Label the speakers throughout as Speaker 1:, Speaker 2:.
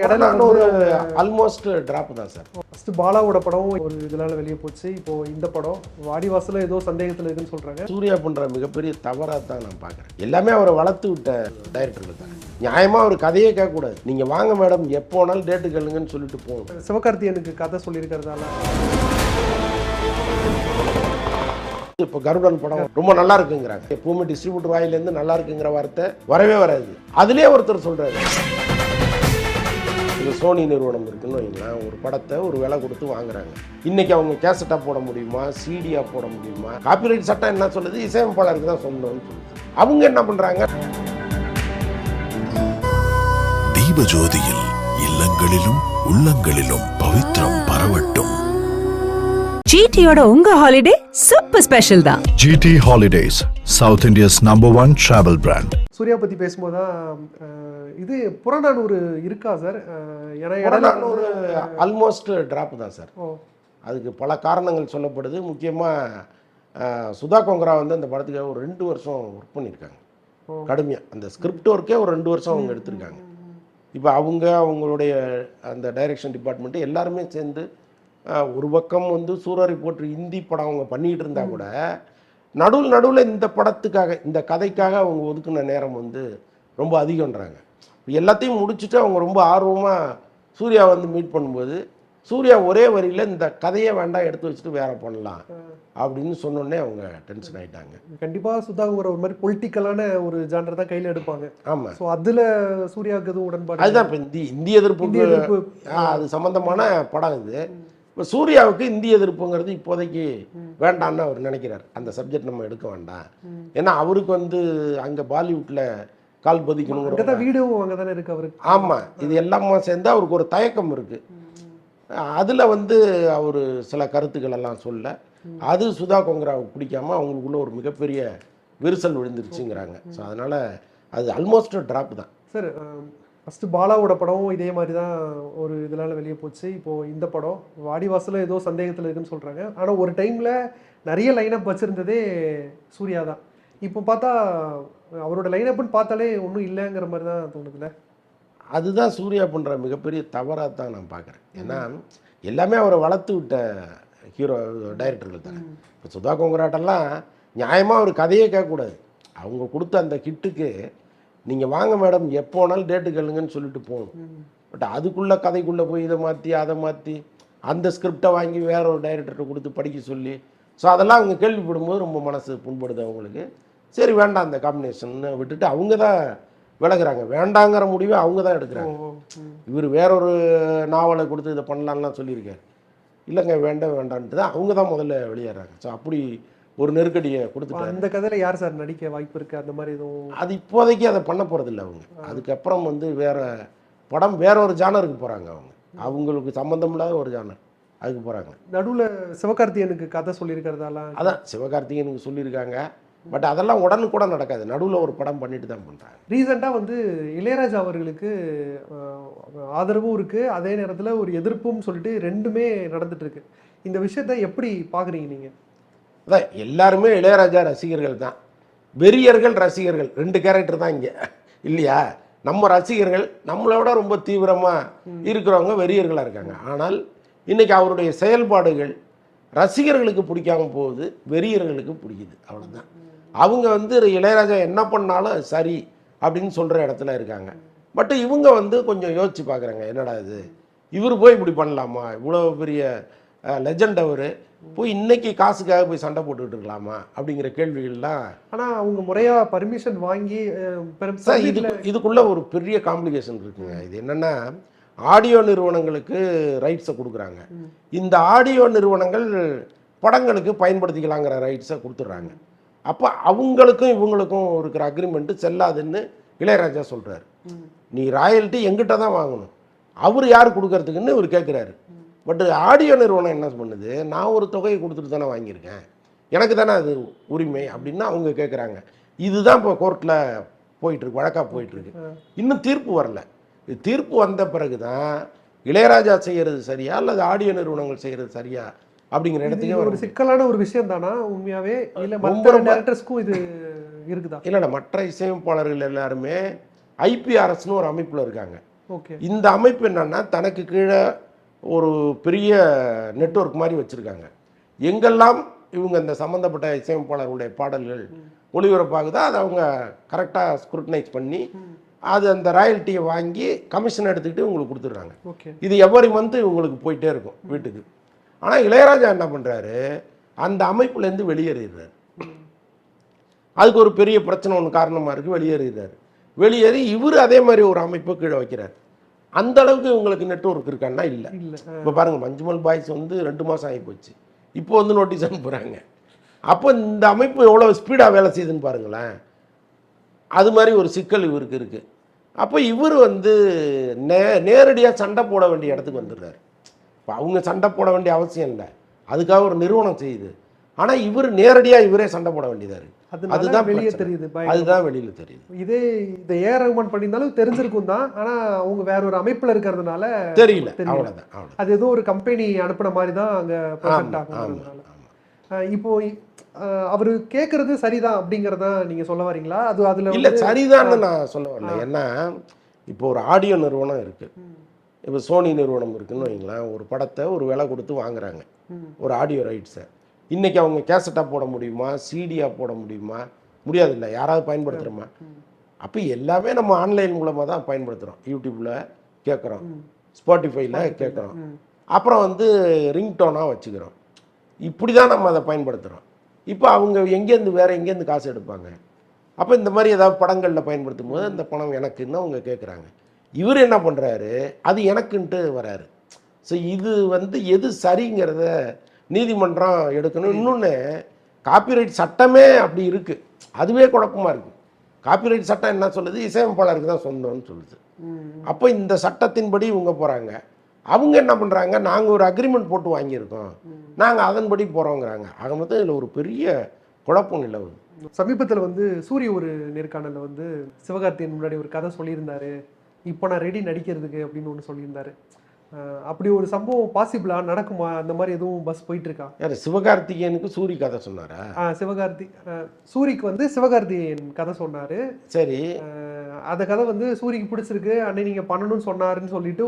Speaker 1: இடையில ஒரு almost drop தான் சார்.
Speaker 2: ஃபர்ஸ்ட் பாலாவோட படம் ஒரு இதனால வெளியே போச்சு. இப்போ இந்த படம் வாடிவாசல ஏதோ சந்தேகத்தில் இருக்குன்னு சொல்றாங்க.
Speaker 1: சூர்யா பண்ற மிகப்பெரிய தவறாக தான் நான் பார்க்குறேன். எல்லாமே அவரை வளர்த்து விட்ட டைரக்டர்கள் தான். நியாயமா ஒரு கதையே கேட்கக்கூடாது. நீங்க வாங்க மேடம் எப்போ வேணாலும் டேட்டு கேளுங்கன்னு சொல்லிட்டு போகணும்.
Speaker 2: சிவகார்த்தியனுக்கு கதை சொல்லியிருக்கிறதால
Speaker 1: இப்போ கருடன் படம் ரொம்ப நல்லா இருக்குங்கிறாங்க. எப்பவுமே டிஸ்ட்ரிபியூட்டர் வாயிலேருந்து நல்லா இருக்குங்கிற வார்த்தை வரவே வராது. அதுலேயே ஒருத்தர் சொல்றாரு, இது சோனி நிறுவனம் இருக்குன்னு வைங்களேன், ஒரு படத்தை ஒரு விலை கொடுத்து வாங்குறாங்க. இன்னைக்கு அவங்க கேசட்டா போட முடியுமா, சிடியா போட முடியுமா? காப்பிரைட் சட்டம் என்ன சொல்லுது? இசையமைப்பாளருக்கு தான் சொல்லணும்னு சொல்லுது. அவங்க என்ன பண்றாங்க?
Speaker 3: தீபஜோதியில் இல்லங்களிலும் உள்ளங்களிலும் பவித்ரம் பரவட்டும்.
Speaker 4: ஜிடியோட உங்க ஹாலிடே சூப்பர் ஸ்பெஷல் தான்.
Speaker 3: GT Holidays, South India's #1 travel brand.
Speaker 2: Surya பத்தி பேசும்போது தான் இது புறநானூறு இருக்கா சார்?
Speaker 1: ஒரு ஆல்மோஸ்ட் டிராப் தான் சார். அதுக்கு பல காரணங்கள் சொல்லப்படுது. முக்கியமாக சுதா கோங்கரா வந்து அந்த படத்துக்கு ஒரு 2 வருஷம் ஒர்க் பண்ணியிருக்காங்க கடுமையாக. அந்த ஸ்கிரிப்ட் ஒர்க்கே ஒரு 2 வருஷம் அவங்க எடுத்திருக்காங்க. இப்போ அவங்களுடைய அந்த டைரக்ஷன் டிபார்ட்மெண்ட்டு எல்லாருமே சேர்ந்து ஒரு பக்கம் வந்து சூரரை போட்டு ஹிந்தி படம் அவங்க பண்ணிகிட்டு இருந்தா கூட நடுவில் இந்த படத்துக்காக இந்த கதைக்காக அவங்க ஒதுக்குன நேரம் வந்து ரொம்ப அதிகம்ன்றாங்க. எல்லாத்தையும் முடிச்சுட்டு அவங்க ரொம்ப ஆர்வமாக சூர்யா வந்து மீட் பண்ணும்போது சூர்யா ஒரே வரியில் இந்த கதையை வேண்டாம் எடுத்து வச்சுட்டு வேற பண்ணலாம் அப்படின்னு சொன்னோடனே அவங்க டென்ஷன் ஆகிட்டாங்க.
Speaker 2: கண்டிப்பாக சுதாகர் ஒரு மாதிரி பொலிட்டிக்கலான ஒரு ஜானர் தான் கையில் எடுப்பாங்க.
Speaker 1: ஆமாம்.
Speaker 2: ஸோ அதில் சூர்யாவுக்கு எதுவும் உடன்பாடு
Speaker 1: அதுதான் இப்போ இந்திய எதிர்ப்பு அது சம்மந்தமான படம் இது. இப்போ சூர்யாவுக்கு இந்திய எதிர்ப்புங்கிறது இப்போதைக்கு வேண்டான்னு அவர் நினைக்கிறார். அந்த சப்ஜெக்ட் நம்ம எடுக்க வேண்டாம். ஏன்னா அவருக்கு வந்து அங்கே பாலிவுட்டில் கால் பதிக்கணுங்கிற
Speaker 2: வீடியோவும் அங்கே தானே இருக்கு அவருக்கு.
Speaker 1: ஆமாம், இது எல்லாமே சேர்ந்து அவருக்கு ஒரு தயக்கம் இருக்குது. அதில் வந்து அவர் சில கருத்துக்கள் எல்லாம் சொல்ல அது சுதா கோங்கராவுக்கு பிடிக்காம அவங்களுக்குள்ள ஒரு மிகப்பெரிய விரிசல் விழுந்துருச்சுங்கிறாங்க. ஸோ அதனால் அது ஆல்மோஸ்ட் ட்ராப் தான்
Speaker 2: சார். ஃபஸ்ட்டு பாலாவோட படம் இதே மாதிரி தான் ஒரு இதனால் வெளியே போச்சு. இப்போது இந்த படம் வாடிவாசல ஏதோ சந்தேகத்தில் இருக்குன்னு சொல்கிறாங்க. ஆனால் ஒரு டைமில் நிறைய லைனப் வச்சுருந்ததே சூர்யா தான். இப்போ பார்த்தா அவரோட லைனப்புன்னு பார்த்தாலே ஒன்றும் இல்லைங்கிற மாதிரி தான் தோணுதுல.
Speaker 1: அதுதான் சூர்யா பண்ணுற மிகப்பெரிய தவறாக தான் நான் பார்க்குறேன். ஏன்னா எல்லாமே அவரை வளர்த்து விட்ட ஹீரோ டைரக்டர்கள் தானே. இப்போ சுதா கோங்கராட்டெல்லாம் நியாயமாக ஒரு கதையே கேட்கக்கூடாது. அவங்க கொடுத்த அந்த கிட்டுக்கு நீங்கள் வாங்க மேடம் எப்போ வேணாலும் டேட்டு கேளுங்கன்னு சொல்லிட்டு போகணும். பட் அதுக்குள்ளே கதைக்குள்ளே போய் இதை மாற்றி அதை மாற்றி அந்த ஸ்கிரிப்டை வாங்கி வேற ஒரு டைரக்டர்கிட்ட கொடுத்து படிக்க சொல்லி, ஸோ அதெல்லாம் அவங்க கேள்விப்படும்போது ரொம்ப மனசு புண்படுது அவங்களுக்கு. சரி வேண்டாம் அந்த காம்பினேஷன்னு விட்டுட்டு அவங்க தான் விலகுறாங்க. வேண்டாங்கிற முடிவை அவங்க தான் எடுக்கிறாங்க. இவர் வேறொரு நாவலை கொடுத்து இதை பண்ணலான்லாம் சொல்லியிருக்காரு. இல்லைங்க வேண்டான்ட்டு தான் அவங்க தான் முதல்ல வெளியேறாங்க. ஸோ அப்படி ஒரு நெருக்கடியை கொடுத்துட்டாங்க.
Speaker 2: அந்த கதையில் யார் சார் நடிக்க வாய்ப்பு இருக்குது? அந்த மாதிரி எதுவும்
Speaker 1: அது இப்போதைக்கு அதை பண்ண போகிறதில்ல அவங்க. அதுக்கப்புறம் வந்து வேற படம் வேற ஒரு ஜானருக்கு போகிறாங்க. அவங்களுக்கு சம்மந்தம் இல்லாத ஒரு ஜானர் அதுக்கு போகிறாங்க.
Speaker 2: நடுவில் சிவகார்த்தியனுக்கு கதை சொல்லியிருக்கிறதால
Speaker 1: அதான் சிவகார்த்திகேயனுக்கு சொல்லியிருக்காங்க. பட் அதெல்லாம் உடனுக்குடன் நடக்காது. நடுவில் ஒரு படம் பண்ணிட்டு தான் பண்ணுறாங்க.
Speaker 2: ரீசெண்டாக வந்து இளையராஜா அவர்களுக்கு ஆதரவும் இருக்குது, அதே நேரத்தில் ஒரு எதிர்ப்பும் சொல்லிட்டு ரெண்டுமே நடந்துட்டுருக்கு. இந்த விஷயத்தை எப்படி பார்க்குறீங்க நீங்கள்?
Speaker 1: அதான் எல்லாருமே இளையராஜா ரசிகர்கள் தான். வெறியர்கள் ரசிகர்கள் 2 கேரக்டர் தான் இங்கே இல்லையா? நம்ம ரசிகர்கள் நம்மளோட ரொம்ப தீவிரமாக இருக்கிறவங்க வெறியர்களாக இருக்காங்க. ஆனால் இன்றைக்கி அவருடைய செயல்பாடுகள் ரசிகர்களுக்கு பிடிக்காம போகுது, வெறியர்களுக்கு பிடிக்குது. அவ்வளோதான். அவங்க வந்து இளையராஜா என்ன பண்ணாலும் சரி அப்படின்னு சொல்கிற இடத்துல இருக்காங்க. பட் இவங்க வந்து கொஞ்சம் யோசித்து பார்க்குறாங்க, என்னடா இது இவர் போய் இப்படி பண்ணலாமா? இவ்வளோ பெரிய லெஜண்ட் அவர் போய் இன்னைக்கு காசுக்காக போய் சண்டை போட்டுக்கிட்டு இருக்கலாமா அப்படிங்கிற கேள்விகள்லாம்.
Speaker 2: ஆனால் அவங்க முறையாக பர்மிஷன் வாங்கி
Speaker 1: இதுக்குள்ள ஒரு பெரிய காம்ப்ளிகேஷன் இருக்குங்க. இது என்னென்னா ஆடியோ நிறுவனங்களுக்கு ரைட்ஸை கொடுக்குறாங்க. இந்த ஆடியோ நிறுவனங்கள் படங்களுக்கு பயன்படுத்திக்கலாங்கிற ரைட்ஸை கொடுத்துட்றாங்க. அப்போ அவங்களுக்கும் இவங்களுக்கும் இருக்கிற அக்ரிமெண்ட்டு செல்லாதுன்னு இளையராஜா சொல்கிறார். நீ ராயல்ட்டி எங்கிட்ட தான் வாங்கணும், அவர் யார் கொடுக்கறதுக்குன்னு இவர் கேட்குறாரு. பட் ஆடியோ நிறுவனம் என்ன பண்ணுது, நான் ஒரு தொகையை கொடுத்துட்டு தானே வாங்கியிருக்கேன், எனக்கு தானே அது உரிமை அப்படின்னு அவங்க கேட்குறாங்க. இதுதான் இப்போ கோர்ட்டில் போயிட்டுருக்கு, வழக்காக போயிட்டுருக்கு. இன்னும் தீர்ப்பு வரல. தீர்ப்பு வந்த பிறகு தான் இளையராஜா செய்கிறது சரியா அல்லது ஆடியோ நிறுவனங்கள் செய்கிறது சரியா அப்படிங்கிற இடத்துக்கு
Speaker 2: ஒரு சிக்கலான ஒரு விஷயம் தானா உண்மையாகவே? இல்லை மற்ற டைரக்டர்ஸ்க்கும் இது இருக்குதா?
Speaker 1: இல்லைண்ணா, மற்ற இசையமைப்பாளர்கள் எல்லாருமே ஐபிஆர்எஸ்னு ஒரு அமைப்பில் இருக்காங்க.
Speaker 2: ஓகே.
Speaker 1: இந்த அமைப்பு என்னன்னா தனக்கு கீழே ஒரு பெரிய நெட்வொர்க் மாதிரி வச்சுருக்காங்க. எங்கெல்லாம் இவங்க இந்த சம்மந்தப்பட்ட இசையமைப்பாளர்களுடைய பாடல்கள் ஒளிபரப்பாகுதோ அதை அவங்க கரெக்டாக ஸ்க்ரூட்டனைஸ் பண்ணி அது அந்த ராயல்ட்டியை வாங்கி கமிஷன் எடுத்துக்கிட்டு உங்களுக்கு கொடுத்துட்றாங்க.
Speaker 2: ஓகே.
Speaker 1: இது எவ்வரி மந்த்து உங்களுக்கு போயிட்டே இருக்கும் வீட்டுக்கு. ஆனால் இளையராஜா என்ன பண்ணுறாரு, அந்த அமைப்புலேருந்து வெளியேறிடுறாரு. அதுக்கு ஒரு பெரிய பிரச்சனை ஒன்று காரணமாக இருக்குது, வெளியேறிடுறாரு. வெளியேறி இவர் அதே மாதிரி ஒரு அமைப்பை கீழே வைக்கிறார். அந்த அளவுக்கு உங்களுக்கு நெட்வொர்க் இருக்கான்னா இல்லை. இப்போ பாருங்கள், மஞ்சுமல் பாய்ஸ் வந்து 2 மாதம் ஆகி போச்சு, இப்போ வந்து நோட்டீஸ் அனுப்புகிறாங்க. அப்போ இந்த அமைப்பு எவ்வளோ ஸ்பீடாக வேலை செய்யுதுன்னு பாருங்களேன். அது மாதிரி ஒரு சிக்கல் இவருக்கு இருக்குது. அப்போ இவர் வந்து நேரடியாக சண்டை போட வேண்டிய இடத்துக்கு வந்துடுறாரு. இப்போ அவங்க சண்டை போட வேண்டிய அவசியம் இல்லை, அதுக்காக ஒரு நிறுவனம் செய்யுது. ஆனால் இவர் நேரடியாக இவரே சண்டை போட வேண்டியதாக இருக்குது. அதுதான் வெளியே தெரியுது, அதுதான் வெளியில் தெரியுது.
Speaker 2: இதே இதை ஏஆர் ரஹ்மான் பண்ணியிருந்தாலும் தெரிஞ்சிருக்கும் தான், ஆனால் அவங்க வேற ஒரு அமைப்பில் இருக்கிறதுனால
Speaker 1: தெரியல. அவ்வளோதான்.
Speaker 2: அது ஏதோ ஒரு கம்பெனி அனுப்பின மாதிரி தான் அங்கே ப்ரெசென்ட் ஆகும். இப்போ அவர் கேட்கறது சரிதான் அப்படிங்கிறத நீங்க சொல்ல வரீங்களா? அது அதுல
Speaker 1: இல்லை, சரிதான்னு நான் சொல்ல வரல. ஏன்னா இப்போ ஒரு ஆடியோ நிறுவனம் இருக்கு, இப்போ சோனி நிறுவனம் இருக்குன்னு வைங்களேன். ஒரு படத்தை ஒரு விலை கொடுத்து வாங்குறாங்க, ஒரு ஆடியோ ரைட்ஸை. இன்னைக்கு அவங்க கேசட்டாக போட முடியுமா, சிடியாக போட முடியுமா? முடியாது இல்லை, யாராவது பயன்படுத்துகிறோமா? அப்போ எல்லாமே நம்ம ஆன்லைன் மூலமாக தான் பயன்படுத்துகிறோம். யூடியூப்பில் கேட்குறோம், ஸ்பாட்டிஃபைல கேட்குறோம், அப்புறம் வந்து ரிங்டோனாக வச்சுக்கிறோம். இப்படி தான் நம்ம அதை பயன்படுத்துகிறோம். இப்போ அவங்க எங்கேருந்து வேறு எங்கேருந்து காசு எடுப்பாங்க? அப்போ இந்த மாதிரி ஏதாவது படங்களில் பயன்படுத்தும் போது அந்த பணம் எனக்குன்னு அவங்க கேட்குறாங்க. இவர் என்ன பண்ணுறாரு, அது எனக்குன்ட்டு வராரு. ஸோ இது வந்து எது சரிங்கிறத நீதிமன்றம் எடுக்கணும். இன்னொன்று, காப்பிரைட் சட்டமே அப்படி இருக்குது, அதுவே குழப்பமாக இருக்குது. காப்பிரைட் சட்டம் என்ன சொல்லுது, இசையமைப்பாளருக்கு தான் சொந்தம்னு சொல்லுது. அப்போ இந்த சட்டத்தின்படி இவங்க போகிறாங்க. அவங்க என்ன பண்ணுறாங்க, நாங்கள் ஒரு அக்ரிமெண்ட் போட்டு வாங்கியிருக்கோம், நாங்கள் அதன்படி போகிறோங்கிறாங்க. ஆக மொத்தம் இதில் ஒரு பெரிய குழப்பம் நிலவுது.
Speaker 2: சமீபத்தில் வந்து சூரிய ஒரு நேர்காணலில் வந்து சிவகார்த்தியின் முன்னாடி ஒரு கதை சொல்லியிருந்தாரு, இப்போ நான் ரெடி நடிக்கிறதுக்கு அப்படின்னு ஒன்று சொல்லியிருந்தாரு. அப்படி ஒரு சம்பவம் பாசிபிளா நடக்குமா? அந்த மாதிரி எதுவும் பஸ் போயிட்டு இருக்கா?
Speaker 1: யார், சிவகார்த்திகேயனுக்கு சூரி கதை சொன்னாரா?
Speaker 2: சூரிக்கு வந்து சிவகார்த்திகேயன் கதை சொன்னாரு.
Speaker 1: சரி,
Speaker 2: அந்த கதை வந்து சூரிக்கு பிடிச்சிருக்கு, அன்னை நீங்க பண்ணணும்னு சொன்னாருன்னு சொல்லிட்டு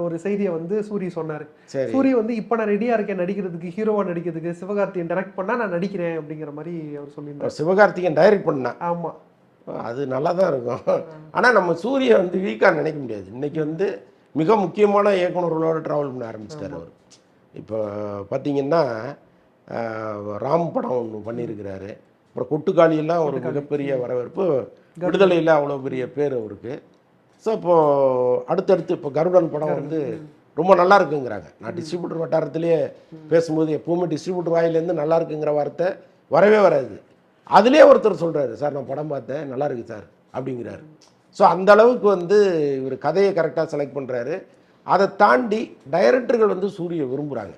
Speaker 2: ஒரு செய்தியை வந்து சூரி சொன்னாரு. சூரி வந்து இப்ப நான் ரெடியா இருக்கேன் நடிக்கிறதுக்கு, ஹீரோவா நடிக்கிறதுக்கு, சிவகார்த்திகேயன் டைரக்ட் பண்ணா நான் நடிக்கிறேன் அப்படிங்கிற மாதிரி அவர் சொல்லியிருந்தார்.
Speaker 1: சிவகார்த்திகேயன் டைரக்ட் பண்ணா?
Speaker 2: ஆமா,
Speaker 1: அது நல்லா தான் இருக்கும். ஆனா நம்ம சூரிய வந்து வீக்கா நினைக்க முடியாது. இன்னைக்கு வந்து மிக முக்கியமான இயக்குநர்களோடு ட்ராவல் பண்ண ஆரம்பிச்சிட்டார் அவர். இப்போ பார்த்தீங்கன்னா ராம் படம் ஒன்று பண்ணியிருக்கிறாரு, அப்புறம் கொட்டுக்காளியெல்லாம் ஒரு மிகப்பெரிய வரவேற்பு, விடுதலையில் அவ்வளோ பெரிய பேர் அவருக்கு. ஸோ இப்போது அடுத்தடுத்து இப்போ கருடன் படம் வந்து ரொம்ப நல்லா இருக்குங்கிறாங்க. நான் டிஸ்ட்ரிபியூட்டர் வட்டாரத்திலேயே பேசும்போது எப்போவுமே டிஸ்ட்ரிபியூட்டர் வாயிலேருந்து நல்லா இருக்குங்கிற வார்த்தை வரவே வராது. அதுலேயே ஒருத்தர் சொல்கிறாரு, சார் நான் படம் பார்த்தேன் நல்லா இருக்குது சார் அப்படிங்கிறாரு. ஸோ அந்த அளவுக்கு வந்து இவர் கதையை கரெக்டாக செலக்ட் பண்ணுறாரு. அதை தாண்டி டைரக்டர்கள் வந்து சூரியை விரும்புகிறாங்க.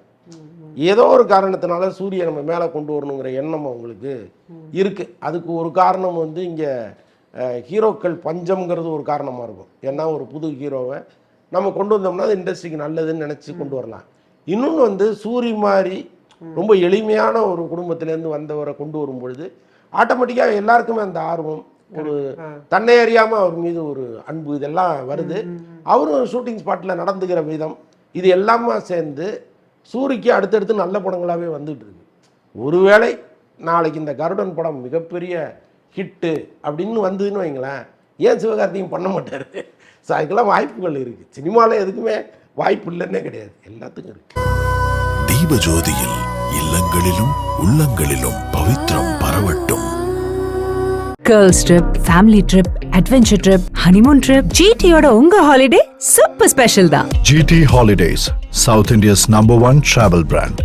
Speaker 1: ஏதோ ஒரு காரணத்தினால சூரியை நம்ம மேலே கொண்டு வரணுங்கிற எண்ணம் அவங்களுக்கு இருக்குது. அதுக்கு ஒரு காரணம் வந்து இங்கே ஹீரோக்கள் பஞ்சம்ங்கிறது ஒரு காரணமாக இருக்கும். ஏன்னா ஒரு புது ஹீரோவை நம்ம கொண்டு வந்தோம்னா அது இண்டஸ்ட்ரிக்கு நல்லதுன்னு நினச்சி கொண்டு வரலாம். இன்னொன்று வந்து சூரி மாதிரி ரொம்ப எளிமையான ஒரு குடும்பத்திலேருந்து வந்தவரை கொண்டு வரும்பொழுது ஆட்டோமேட்டிக்காக எல்லாருக்குமே அந்த ஆர்வம், ஒரு தன்னை அறியாமல் அவர் மீது ஒரு அன்பு, இதெல்லாம் வருது. அவரும் ஷூட்டிங் ஸ்பாட்டில் நடந்துக்கிற விதம், இது எல்லாமே சேர்ந்து சூரிக்கு அடுத்தடுத்து நல்ல படங்களாகவே வந்துட்டு இருக்கு. ஒருவேளை நாளைக்கு இந்த கருடன் படம் மிகப்பெரிய ஹிட்டு அப்படின்னு வந்ததுன்னு வைங்களேன், ஏன் சிவகார்த்திகேயன் பண்ண மாட்டார்? ஸோ அதுக்கெல்லாம் வாய்ப்புகள் இருக்குது. சினிமாவில் எதுக்குமே வாய்ப்பு இல்லைன்னே கிடையாது, எல்லாத்துக்கும் இருக்குது.
Speaker 3: தீபஜோதியில் இல்லங்களிலும் உள்ளங்களிலும் பவித்ரம் பரவட்டும்.
Speaker 4: Girls trip, family trip, adventure trip, honeymoon trip, ஜிடியோட உங்க ஹாலிடே சூப்பர் ஸ்பெஷல் தான்.
Speaker 3: GT Holidays, South India's #1 travel brand.